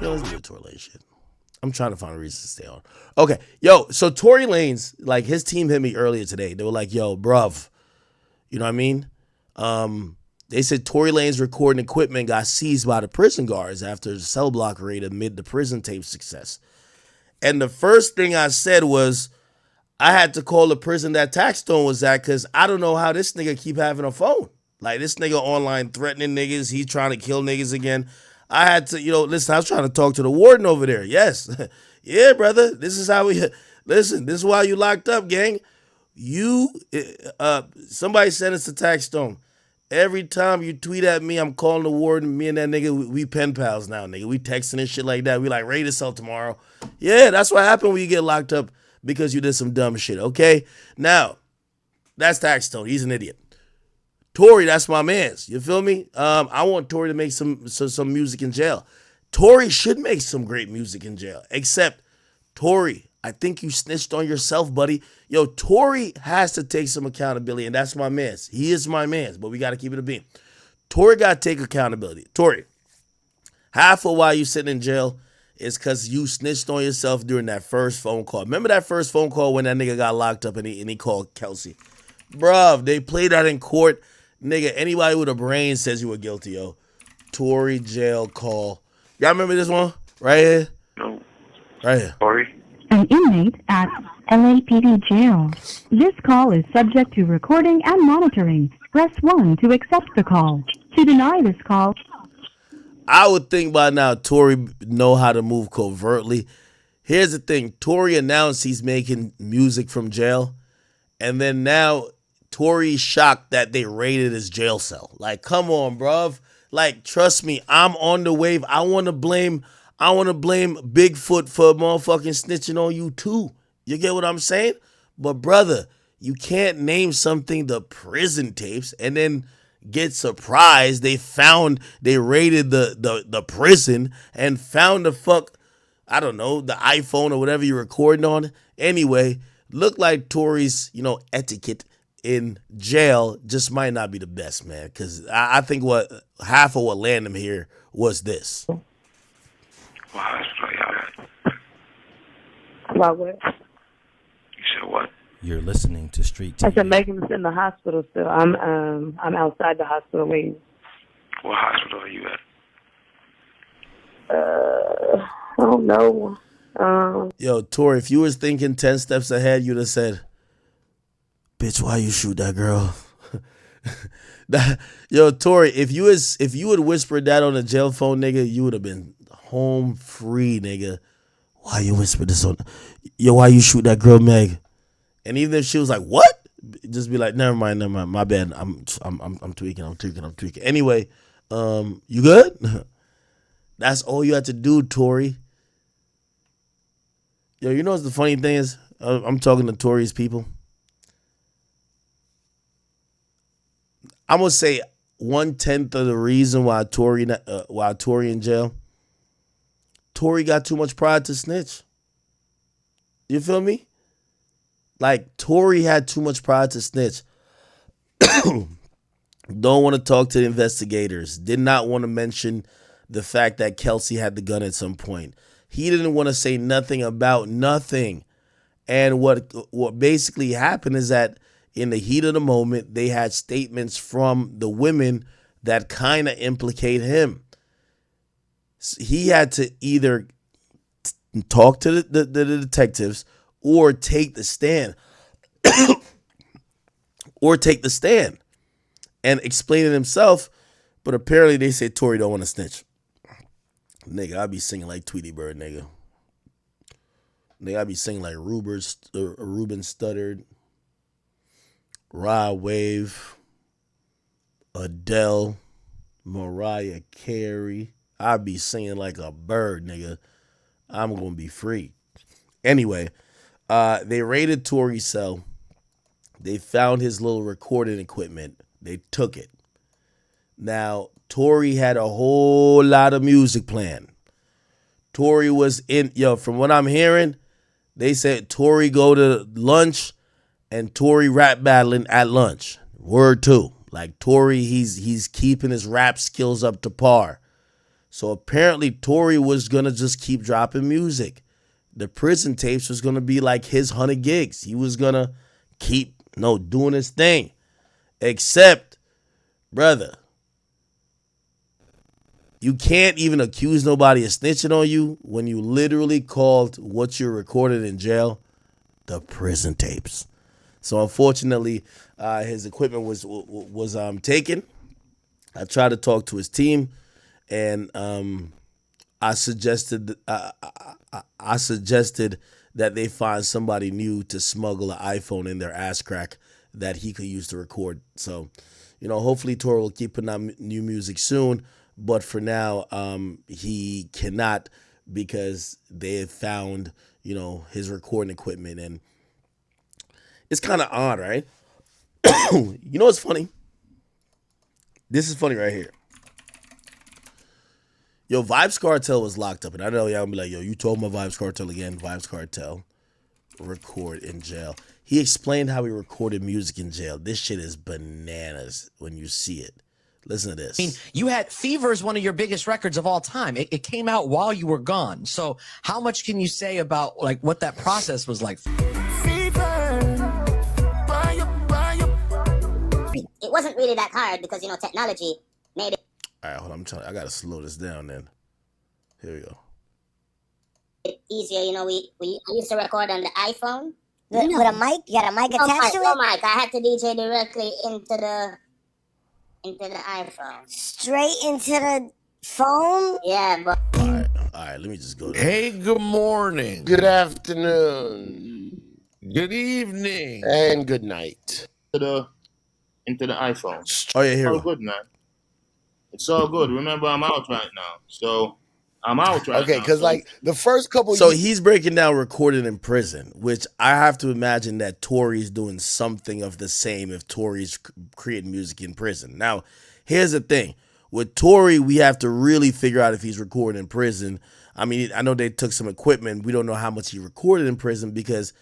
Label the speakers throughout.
Speaker 1: Yo, let's do the Tory Lanez shit. I'm trying to find a reason to stay on. Okay, yo, so Tory Lanez, like his team hit me earlier today. They were like, yo, bruv, you know what I mean? They said Tory Lanez recording equipment got seized by the prison guards after the cell block raid amid the prison tape success. And the first thing I said was, I had to call the prison that Taxstone was at because I don't know how this nigga keep having a phone. Like, this nigga online threatening niggas. He's trying to kill niggas again. I had to, listen, I was trying to talk to the warden over there. Yes. Yeah, brother. This is how we, listen, this is why you locked up, gang. Somebody sent us to Taxstone. Every time you tweet at me, I'm calling the warden. Me and that nigga, we pen pals now, nigga. We texting and shit like that. We like, raid us out tomorrow. Yeah, that's what happened when you get locked up because you did some dumb shit, okay? Now, that's Taxstone. He's an idiot. Tory, that's my mans. You feel me? I want Tory to make some music in jail. Tory should make some great music in jail. Except, Tory, I think you snitched on yourself, buddy. Yo, Tory has to take some accountability, and that's my mans. He is my mans, but we got to keep it a beam. Tory got to take accountability. Tory, half of why you sitting in jail is because you snitched on yourself during that first phone call. Remember that first phone call when that nigga got locked up and he called Kelsey? Bruv, they played that in court. Nigga, anybody with a brain says you were guilty, yo. Tory jail call. Y'all remember this one? Right here?
Speaker 2: No.
Speaker 1: Right here.
Speaker 2: Tory?
Speaker 3: An inmate at LAPD jail. This call is subject to recording and monitoring. Press 1 to accept the call. To deny this call.
Speaker 1: I would think by now Tory know how to move covertly. Here's the thing. Tory announced he's making music from jail. And then now Tory's shocked that they raided his jail cell. Like, come on, bruv. Like, trust me, I'm on the wave. I want to blame Bigfoot for motherfucking snitching on you too. You get what I'm saying? But brother, you can't name something the prison tapes and then get surprised they raided the prison and found the iPhone or whatever you're recording on. Anyway, look like Tory's, etiquette in jail just might not be the best, man. Because I think half of what landed him here was this.
Speaker 2: What hospital y'all at?
Speaker 4: About what?
Speaker 2: You said what?
Speaker 5: You're listening to Street TV.
Speaker 4: I said Megan's in the hospital still. I'm outside the hospital waiting.
Speaker 2: What hospital are you at?
Speaker 4: I don't know.
Speaker 1: Yo, Tory, if you was thinking 10 steps ahead, you'd have said, bitch, why you shoot that girl? Yo, Tory, if you would whispered that on a jail phone, nigga, you would have been home free, nigga. Why you whisper this on? Yo, why you shoot that girl, Meg? And even if she was like, what? Just be like, never mind, my bad. I'm tweaking. Anyway, you good? That's all you had to do, Tory. Yo, you know what's the funny thing is? I'm talking to Tory's people. I'm gonna say 1/10 of the reason why Tory in jail. Tory got too much pride to snitch. You feel me? Like, Tory had too much pride to snitch. Don't want to talk to the investigators. Did not want to mention the fact that Kelsey had the gun at some point. He didn't want to say nothing about nothing. And what basically happened is that in the heat of the moment, they had statements from the women that kind of implicate him. He had to either talk to the detectives or take the stand. And explain it himself. But apparently they say Tory don't want to snitch. Nigga, I be singing like Tweety Bird, nigga. Nigga, I be singing like Ruben Studdard, Rod Wave, Adele, Mariah Carey. I be singing like a bird, nigga. I'm gonna be free. Anyway, they raided Tory's cell. They found his little recording equipment. They took it. Now, Tory had a whole lot of music planned. Tory was from what I'm hearing, they said Tory go to lunch and Tory rap battling at lunch. Word 2. Like Tory, he's keeping his rap skills up to par. So apparently Tory was gonna just keep dropping music. The prison tapes was gonna be like his 100 gigs. He was gonna keep doing his thing. Except, brother, you can't even accuse nobody of snitching on you when you literally called what you recorded in jail the prison tapes. So unfortunately, his equipment was taken. I tried to talk to his team, and I suggested that they find somebody new to smuggle an iPhone in their ass crack that he could use to record. So, hopefully Tory will keep putting out new music soon. But for now, he cannot because they have found, his recording equipment. And it's kind of odd, right? You know what's funny? This is funny right here. Yo, Vybz Kartel was locked up. And I know y'all gonna be like, yo, you told my Vybz Kartel again. Vybz Kartel record in jail. He explained how he recorded music in jail. This shit is bananas when you see it. Listen to this.
Speaker 6: I mean, you had Fever is one of your biggest records of all time. It came out while you were gone. So how much can you say about like what that process was like?
Speaker 7: It wasn't really that hard because, technology made it.
Speaker 1: All right, hold on. I got to slow this down then. Here we go.
Speaker 7: Easier. I used to record on the iPhone.
Speaker 8: With a mic? You got a mic attached to it?
Speaker 7: No mic. I had to DJ directly into the iPhone.
Speaker 8: Straight into the phone?
Speaker 7: Yeah, but
Speaker 1: All right. Let me just go there.
Speaker 9: Hey, good morning.
Speaker 10: Good afternoon.
Speaker 9: Good evening.
Speaker 10: And good night.
Speaker 2: Into the iPhone.
Speaker 1: Oh, yeah, here
Speaker 2: All
Speaker 1: we go.
Speaker 2: good, man. It's all good. Remember, I'm out right now. So I'm out right now.
Speaker 10: Okay, because like the first couple
Speaker 1: So
Speaker 10: years,
Speaker 1: he's breaking down recording in prison, which I have to imagine that Tory's doing something of the same if Tory's creating music in prison. Now, here's the thing. With Tory, we have to really figure out if he's recording in prison. I mean, I know they took some equipment. We don't know how much he recorded in prison because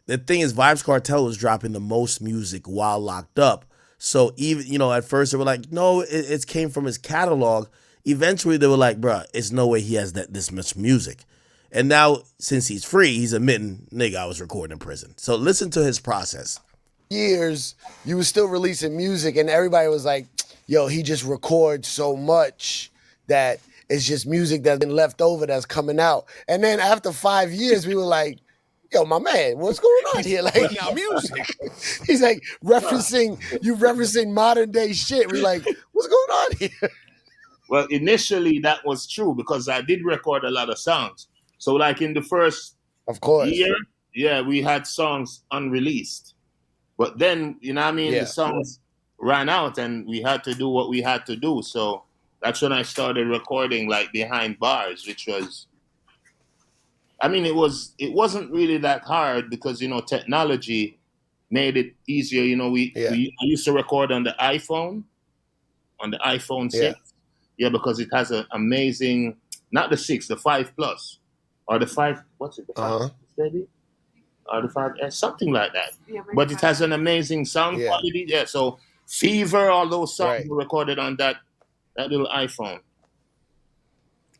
Speaker 1: the thing is Vybz Kartel was dropping the most music while locked up. So even, at first they were like, no, it came from his catalog. Eventually they were like, bruh, it's no way he has this much music. And now since he's free, he's admitting, nigga, I was recording in prison. So listen to his process.
Speaker 10: you were still releasing music, and everybody was like, yo, he just records so much that it's just music that's been left over that's coming out. And then after 5 years, we were like, yo, my man, what's going on here? Like,
Speaker 9: Now music.
Speaker 10: he's like referencing modern day shit. We're like, what's going on here?
Speaker 2: Well, initially that was true because I did record a lot of songs. So like in the first
Speaker 10: Of course.
Speaker 2: year, yeah, we had songs unreleased. But then,
Speaker 10: Yeah.
Speaker 2: the songs ran out and we had to do what we had to do. So that's when I started recording like behind bars, which was, it wasn't really that hard because, technology made it easier. I used to record on the iPhone 6. Yeah, because it has an amazing, not the 6, the 5 Plus. Or the 5, what's it, the 5 maybe? Or the 5S, something like that. Yeah, but it has an amazing sound quality. Yeah, so Fever, all those songs were recorded on that little iPhone.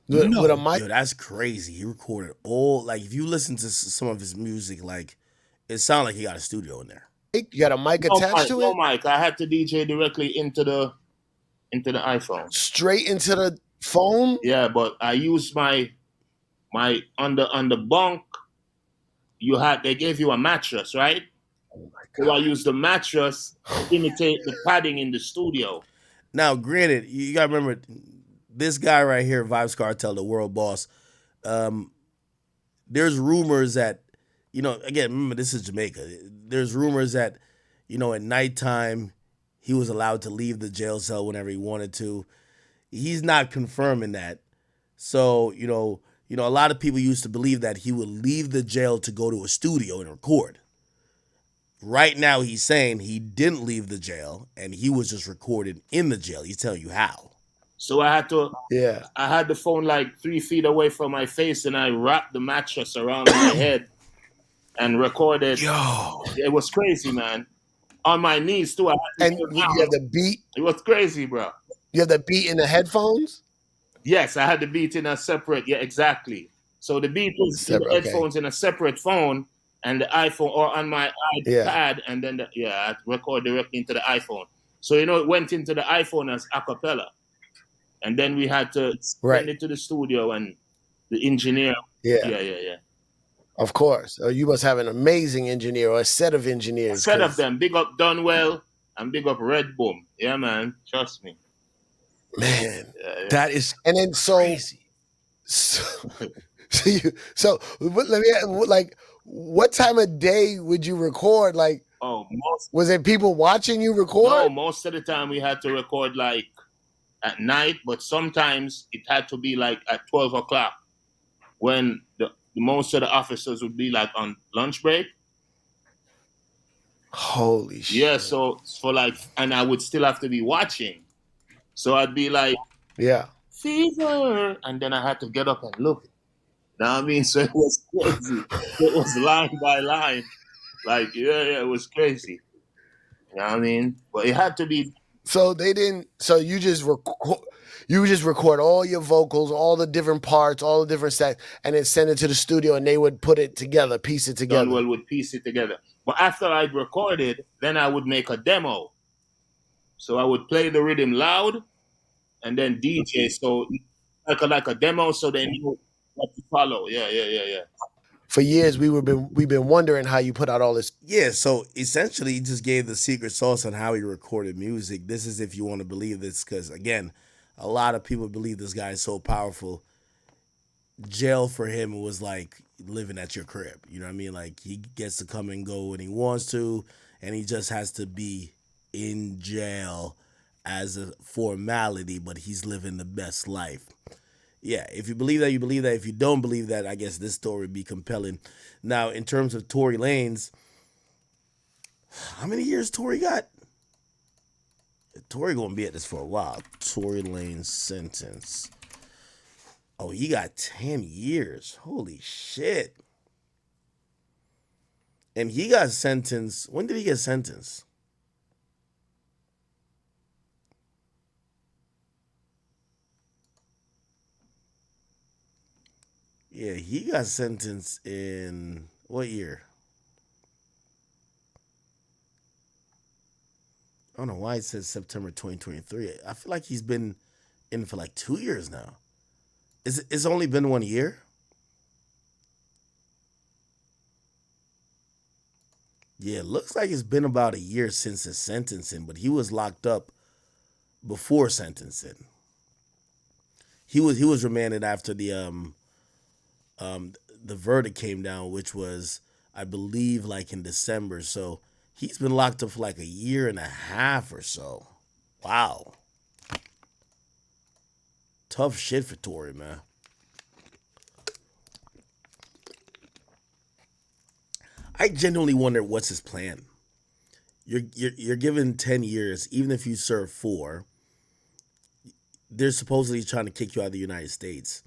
Speaker 10: With a mic?
Speaker 1: Yo, that's crazy. He recorded all, like, if you listen to some of his music, like, it sounds like he got a studio in there.
Speaker 10: You got a mic attached to it?
Speaker 2: No mic. I had to DJ directly into the iPhone.
Speaker 10: Straight into the phone?
Speaker 2: Yeah, but I used my on the bunk. They gave you a mattress, right?
Speaker 10: Oh my
Speaker 2: So I used the mattress to imitate the padding in the studio.
Speaker 1: Now, granted, you got to remember, this guy right here, Vybz Kartel, the world boss, there's rumors that, again, remember, this is Jamaica. There's rumors that, at nighttime, he was allowed to leave the jail cell whenever he wanted to. He's not confirming that. So, a lot of people used to believe that he would leave the jail to go to a studio and record. Right now, he's saying he didn't leave the jail and he was just recording in the jail. He's telling you how.
Speaker 2: So I had to.
Speaker 10: Yeah.
Speaker 2: I had the phone like 3 feet away from my face, and I wrapped the mattress around my head and recorded.
Speaker 9: Yo.
Speaker 2: It was crazy, man. on my knees too. I had to
Speaker 10: And
Speaker 2: get
Speaker 10: you have
Speaker 2: down.
Speaker 10: the beat.
Speaker 2: It was crazy, bro.
Speaker 10: You have the beat in the headphones.
Speaker 2: Yes, I had the beat in a separate. Yeah, exactly. So the beat was in the
Speaker 10: Separate. Okay.
Speaker 2: headphones in a separate phone, and the iPhone or on my
Speaker 10: Yeah.
Speaker 2: iPad, and then I record directly into the iPhone. So it went into the iPhone as a cappella, and then we had to send it to the studio, and the engineer.
Speaker 10: Yeah.
Speaker 2: Yeah.
Speaker 10: Of course. You must have an amazing engineer or a set of
Speaker 2: A
Speaker 10: engineers.
Speaker 2: set of them. Big up Dunwell and big up Red Boom. Yeah, man. Trust me.
Speaker 10: Man,
Speaker 9: that is
Speaker 10: and then
Speaker 9: crazy.
Speaker 10: So let me like, what time of day would you record? Like, was it people watching you record?
Speaker 2: No, most of the time we had to record like at night, but sometimes it had to be like at 12 o'clock when the most of the officers would be like on lunch break.
Speaker 10: Holy shit.
Speaker 2: Yeah, so for like, and I would still have to be watching. So I'd be like,
Speaker 10: yeah,
Speaker 2: fever. And then I had to get up and look. You know what I mean? So it was crazy. It was line by line. Like, yeah, it was crazy. You know what I mean? But it had to be.
Speaker 10: So they didn't, so you just record all your vocals, all the different parts, all the different sets, and then send it to the studio and they would put it together, piece it together.
Speaker 2: Dunwell would piece it together. But after I'd recorded, then I would make a demo. So I would play the rhythm loud and then DJ. So like a demo so they knew what to follow. Yeah.
Speaker 10: For years, we've been wondering how you put out all this.
Speaker 1: Yeah, so essentially, he just gave the secret sauce on how he recorded music. This is if you want to believe this, because again, a lot of people believe this guy is so powerful. Jail for him was like living at your crib. You know what I mean? Like he gets to come and go when he wants to, and he just has to be in jail as a formality, but he's living the best life. Yeah, if you believe that, you believe that. If you don't believe that, I guess this story would be compelling. Now, in terms of Tory Lanez, how many years Tory got? Tory gonna be at this for a while. Tory Lanez sentence. Oh, he got 10 years. Holy shit. And he got sentenced. When did he get sentenced? Yeah, he got sentenced in what year? I don't know why it says September 2023. I feel like he's been in for like 2 years now. It's only been 1 year? Yeah, it looks like it's been about a year since his sentencing, but he was locked up before sentencing. He was remanded after the verdict came down, which was, I believe, like in December. So he's been locked up for like a year and a half or so. Wow. Tough shit for Tory, man. I genuinely wonder what's his plan. You're given 10 years, even if you serve 4. They're supposedly trying to kick you out of the United States.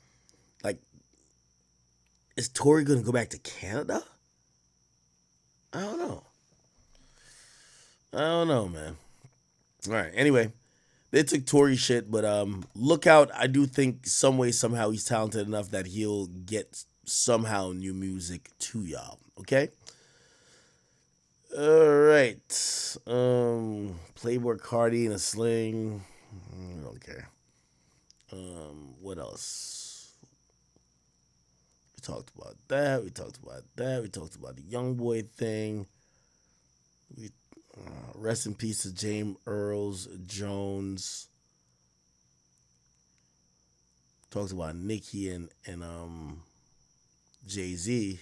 Speaker 1: Like, is Tory going to go back to Canada? I don't know, man. All right. Anyway, they took Tory shit, but look out. I do think some way, somehow, he's talented enough that he'll get somehow new music to y'all. Okay? All right. Playboy Cardi in a sling. I don't care. What else? We talked about that. We talked about the young boy thing. We rest in peace to James Earls Jones. Talked about Nicki and Jay-Z.